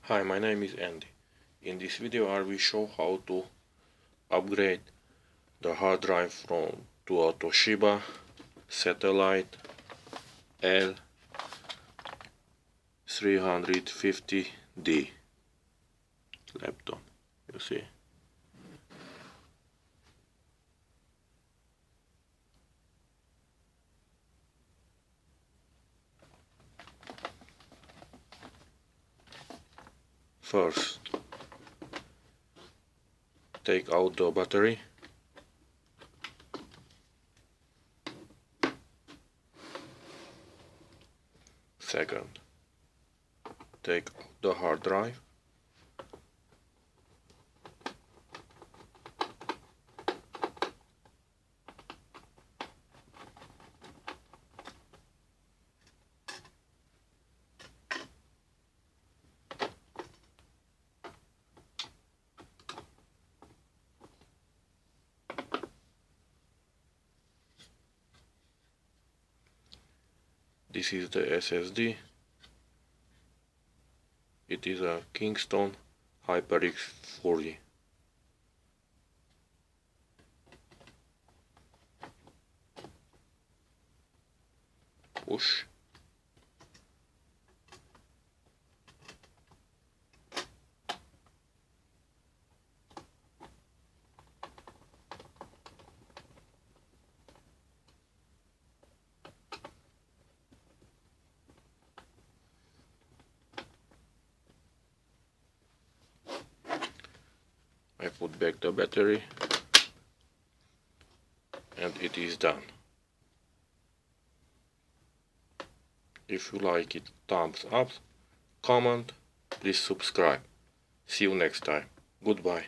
Hi, my name is Andy. In this video I will show how to upgrade the hard drive to a Toshiba Satellite L350D laptop. You see. First, take out the battery. Second, take out the hard drive. This is the SSD. It is a Kingston HyperX 40. Push. I put back the battery and it is done. If you like it, thumbs up, comment, please subscribe. See you next time. Goodbye.